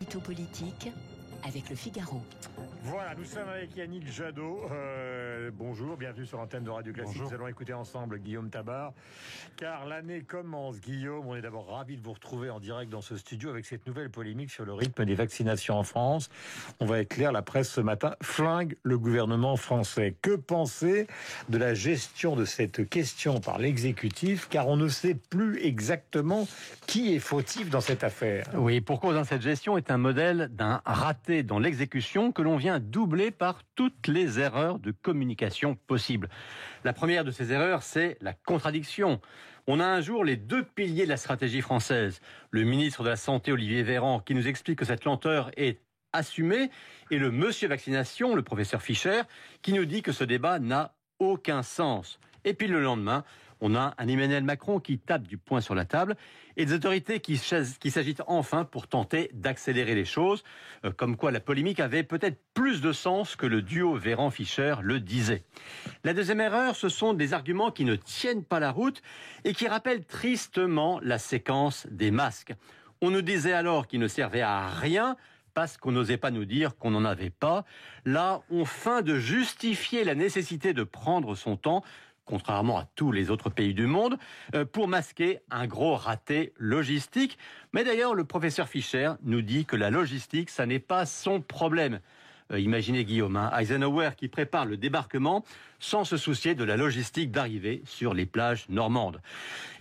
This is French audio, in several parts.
l'édito politique avec Le Figaro. Voilà, nous sommes avec Yannick Jadot. Bonjour, bienvenue sur l'antenne de Radio Classique. Bonjour. Nous allons écouter ensemble Guillaume Tabar. Car l'année commence, Guillaume. On est d'abord ravis de vous retrouver en direct dans ce studio avec cette nouvelle polémique sur le rythme des vaccinations en France. On va être clair, la presse ce matin flingue le gouvernement français. Que penser de la gestion de cette question par l'exécutif? Car on ne sait plus exactement qui est fautif dans cette affaire. Oui, pour cause, cette gestion est un modèle d'un raté dans l'exécution que l'on vient doubler par toutes les erreurs de communication possibles. La première de ces erreurs, c'est la contradiction. On a un jour les deux piliers de la stratégie française. Le ministre de la Santé, Olivier Véran, qui nous explique que cette lenteur est assumée, et le monsieur vaccination, le professeur Fischer, qui nous dit que ce débat n'a aucun sens. Et puis le lendemain, on a un Emmanuel Macron qui tape du poing sur la table et des autorités qui s'agitent enfin pour tenter d'accélérer les choses, comme quoi la polémique avait peut-être plus de sens que le duo Véran-Fischer le disait. La deuxième erreur, ce sont des arguments qui ne tiennent pas la route et qui rappellent tristement la séquence des masques. On nous disait alors qu'ils ne servaient à rien parce qu'on n'osait pas nous dire qu'on n'en avait pas. Là, on feint de justifier la nécessité de prendre son temps, contrairement à tous les autres pays du monde, pour masquer un gros raté logistique. Mais d'ailleurs, le professeur Fischer nous dit que la logistique, ça n'est pas son problème. Imaginez Guillaume, Eisenhower qui prépare le débarquement sans se soucier de la logistique d'arrivée sur les plages normandes.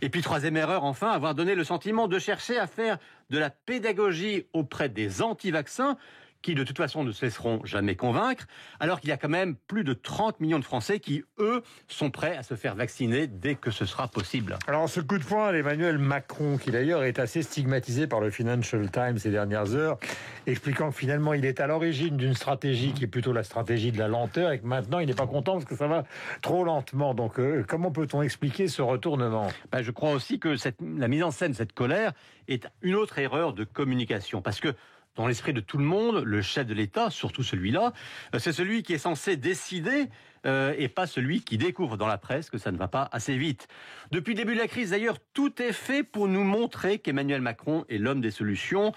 Et puis troisième erreur, enfin, avoir donné le sentiment de chercher à faire de la pédagogie auprès des anti-vaccins, qui de toute façon ne se laisseront jamais convaincre, alors qu'il y a quand même plus de 30 millions de Français qui, eux, sont prêts à se faire vacciner dès que ce sera possible. Alors ce coup de poing d'Emmanuel Macron, qui d'ailleurs est assez stigmatisé par le Financial Times ces dernières heures, expliquant que finalement il est à l'origine d'une stratégie qui est plutôt la stratégie de la lenteur et que maintenant il n'est pas content parce que ça va trop lentement. Donc comment peut-on expliquer ce retournement ? Je crois aussi que la mise en scène de cette colère est une autre erreur de communication, parce que dans l'esprit de tout le monde, le chef de l'État, surtout celui-là, c'est celui qui est censé décider et pas celui qui découvre dans la presse que ça ne va pas assez vite. Depuis le début de la crise, d'ailleurs, tout est fait pour nous montrer qu'Emmanuel Macron est l'homme des solutions.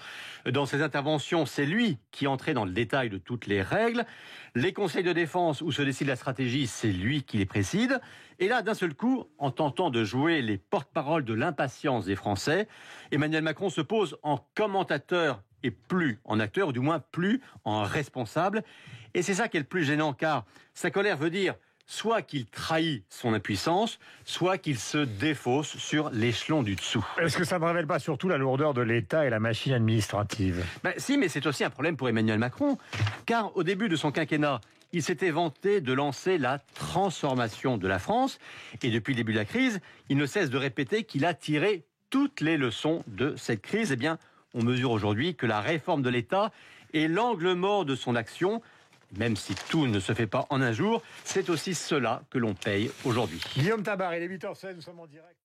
Dans ses interventions, c'est lui qui entrait dans le détail de toutes les règles. Les conseils de défense où se décide la stratégie, c'est lui qui les préside. Et là, d'un seul coup, en tentant de jouer les porte-paroles de l'impatience des Français, Emmanuel Macron se pose en commentateur et plus en acteur, ou du moins plus en responsable. Et c'est ça qui est le plus gênant, car sa colère veut dire soit qu'il trahit son impuissance, soit qu'il se défausse sur l'échelon du dessous. Est-ce que ça ne révèle pas surtout la lourdeur de l'État et la machine administrative ? Si, mais c'est aussi un problème pour Emmanuel Macron, car au début de son quinquennat, il s'était vanté de lancer la transformation de la France, et depuis le début de la crise, il ne cesse de répéter qu'il a tiré toutes les leçons de cette crise. Eh bien, on mesure aujourd'hui que la réforme de l'État est l'angle mort de son action. Même si tout ne se fait pas en un jour, c'est aussi cela que l'on paye aujourd'hui. Guillaume Tabar, il est 8h16, nous sommes en direct.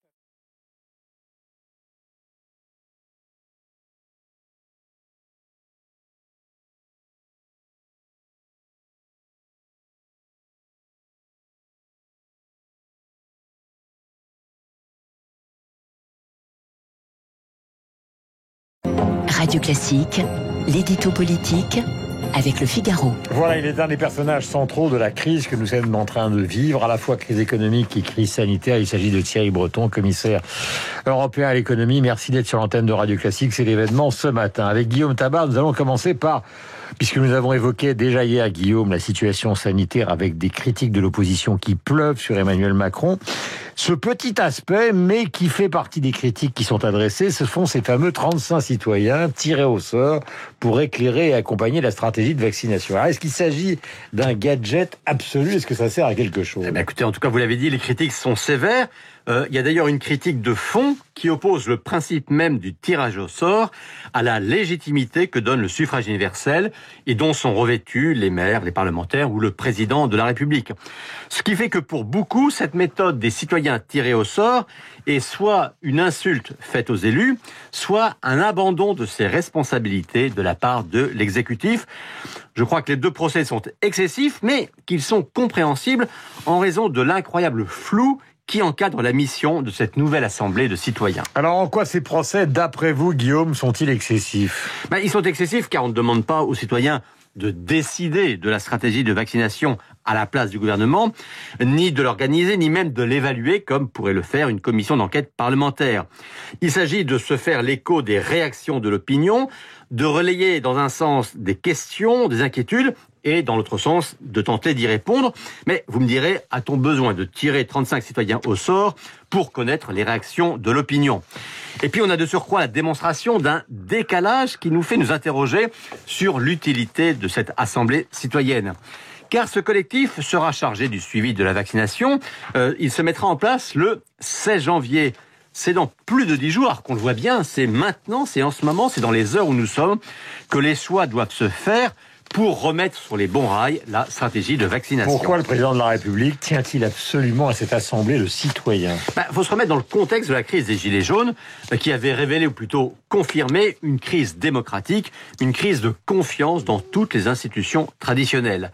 Radio Classique, l'édito politique avec Le Figaro. Voilà, il est un des personnages centraux de la crise que nous sommes en train de vivre, à la fois crise économique et crise sanitaire. Il s'agit de Thierry Breton, commissaire européen à l'économie. Merci d'être sur l'antenne de Radio Classique. C'est l'événement ce matin. Avec Guillaume Tabar, nous allons commencer par, puisque nous avons évoqué déjà hier, Guillaume, la situation sanitaire avec des critiques de l'opposition qui pleuvent sur Emmanuel Macron. Ce petit aspect, mais qui fait partie des critiques qui sont adressées, ce sont ces fameux 35 citoyens tirés au sort pour éclairer et accompagner la stratégie de vaccination. Alors, est-ce qu'il s'agit d'un gadget absolu ? Est-ce que ça sert à quelque chose ? Écoutez, en tout cas, vous l'avez dit, les critiques sont sévères. Il y a d'ailleurs une critique de fond qui oppose le principe même du tirage au sort à la légitimité que donne le suffrage universel et dont sont revêtus les maires, les parlementaires ou le président de la République. Ce qui fait que pour beaucoup, cette méthode des citoyens tirés au sort est soit une insulte faite aux élus, soit un abandon de ses responsabilités de la part de l'exécutif. Je crois que les deux procès sont excessifs, mais qu'ils sont compréhensibles en raison de l'incroyable flou qui encadre la mission de cette nouvelle assemblée de citoyens. Alors en quoi ces procès, d'après vous, Guillaume, sont-ils excessifs ? Ils sont excessifs car on ne demande pas aux citoyens de décider de la stratégie de vaccination à la place du gouvernement, ni de l'organiser, ni même de l'évaluer comme pourrait le faire une commission d'enquête parlementaire. Il s'agit de se faire l'écho des réactions de l'opinion, de relayer dans un sens des questions, des inquiétudes, et dans l'autre sens, de tenter d'y répondre. Mais vous me direz, a-t-on besoin de tirer 35 citoyens au sort pour connaître les réactions de l'opinion ? Et puis on a de surcroît la démonstration d'un décalage qui nous fait nous interroger sur l'utilité de cette assemblée citoyenne. Car ce collectif sera chargé du suivi de la vaccination. Il se mettra en place le 16 janvier. C'est dans plus de 10 jours, qu'on le voit bien, c'est maintenant, c'est en ce moment, c'est dans les heures où nous sommes que les choix doivent se faire pour remettre sur les bons rails la stratégie de vaccination. Pourquoi le président de la République tient-il absolument à cette assemblée de citoyens ? Faut se remettre dans le contexte de la crise des Gilets jaunes, qui avait révélé, ou plutôt confirmé, une crise démocratique, une crise de confiance dans toutes les institutions traditionnelles.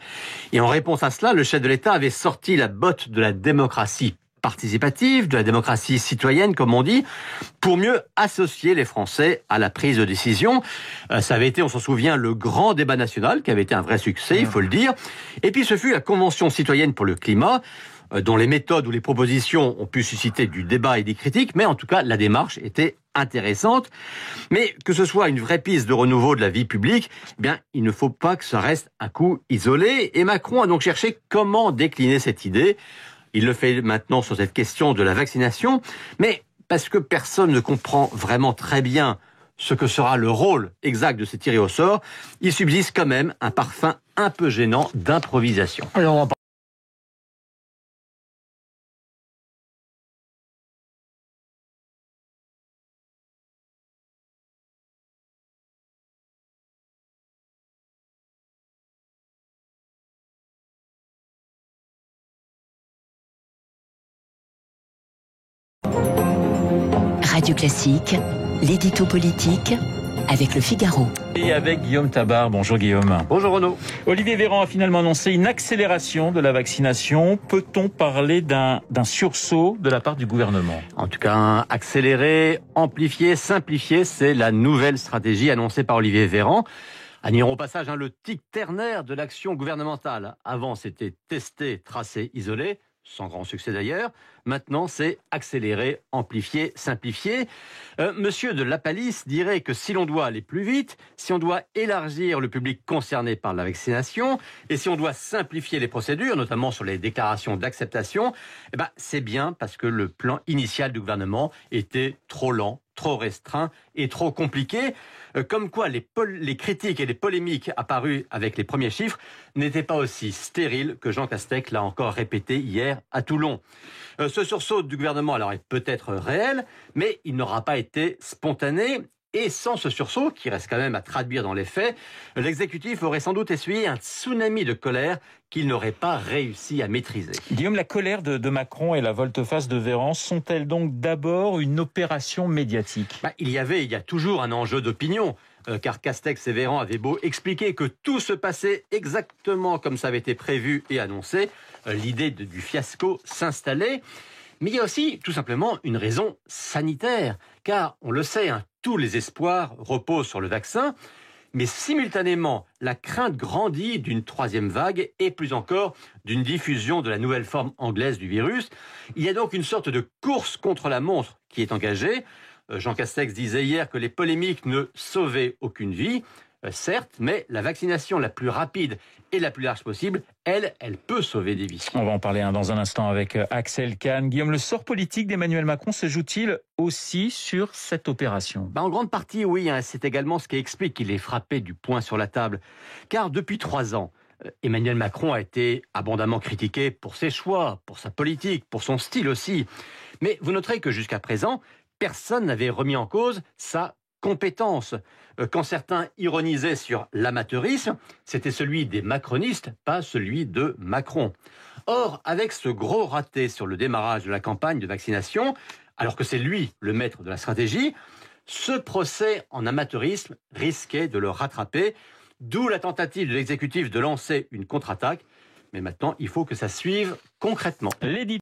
Et en réponse à cela, le chef de l'État avait sorti la botte de la démocratie participative, de la démocratie citoyenne, comme on dit, pour mieux associer les Français à la prise de décision. Ça avait été, on s'en souvient, le grand débat national, qui avait été un vrai succès, il faut le dire. Et puis ce fut la Convention citoyenne pour le climat, dont les méthodes ou les propositions ont pu susciter du débat et des critiques, mais en tout cas, la démarche était intéressante. Mais que ce soit une vraie piste de renouveau de la vie publique, il ne faut pas que ça reste un coup isolé. Et Macron a donc cherché comment décliner cette idée. Il le fait maintenant sur cette question de la vaccination, mais parce que personne ne comprend vraiment très bien ce que sera le rôle exact de ces tirés au sort, il subsiste quand même un parfum un peu gênant d'improvisation. Radio Classique, l'édito politique avec le Figaro. Et avec Guillaume Tabar. Bonjour Guillaume. Bonjour Renaud. Olivier Véran a finalement annoncé une accélération de la vaccination. Peut-on parler d'un sursaut de la part du gouvernement ? En tout cas, accélérer, amplifier, simplifier, c'est la nouvelle stratégie annoncée par Olivier Véran. Admirons au passage le tic ternaire de l'action gouvernementale. Avant, c'était tester, tracer, isoler. Sans grand succès d'ailleurs. Maintenant, c'est accélérer, amplifier, simplifier. Monsieur de Lapalisse dirait que si l'on doit aller plus vite, si on doit élargir le public concerné par la vaccination, et si on doit simplifier les procédures, notamment sur les déclarations d'acceptation, c'est bien parce que le plan initial du gouvernement était trop lent, trop restreint et trop compliqué. Comme quoi les critiques et les polémiques apparues avec les premiers chiffres n'étaient pas aussi stériles que Jean Castex l'a encore répété hier à Toulon. Ce sursaut du gouvernement alors est peut-être réel, mais il n'aura pas été spontané. Et sans ce sursaut, qui reste quand même à traduire dans les faits, l'exécutif aurait sans doute essuyé un tsunami de colère qu'il n'aurait pas réussi à maîtriser. Guillaume, la colère de Macron et la volte-face de Véran sont-elles donc d'abord une opération médiatique ? Il y a toujours un enjeu d'opinion, car Castex et Véran avaient beau expliquer que tout se passait exactement comme ça avait été prévu et annoncé, l'idée du fiasco s'installait. Mais il y a aussi tout simplement une raison sanitaire, car on le sait, tous les espoirs reposent sur le vaccin, mais simultanément, la crainte grandit d'une troisième vague et plus encore d'une diffusion de la nouvelle forme anglaise du virus. Il y a donc une sorte de course contre la montre qui est engagée. Jean Castex disait hier que les polémiques ne sauvaient aucune vie. Certes, mais la vaccination la plus rapide et la plus large possible, elle peut sauver des vies. On va en parler dans un instant avec Axel Kahn. Guillaume, le sort politique d'Emmanuel Macron se joue-t-il aussi sur cette opération ? En grande partie, oui. C'est également ce qui explique qu'il est frappé du poing sur la table. Car depuis 3 ans, Emmanuel Macron a été abondamment critiqué pour ses choix, pour sa politique, pour son style aussi. Mais vous noterez que jusqu'à présent, personne n'avait remis en cause sa compétence. Quand certains ironisaient sur l'amateurisme, c'était celui des macronistes, pas celui de Macron. Or, avec ce gros raté sur le démarrage de la campagne de vaccination, alors que c'est lui le maître de la stratégie, ce procès en amateurisme risquait de le rattraper, d'où la tentative de l'exécutif de lancer une contre-attaque. Mais maintenant, il faut que ça suive concrètement.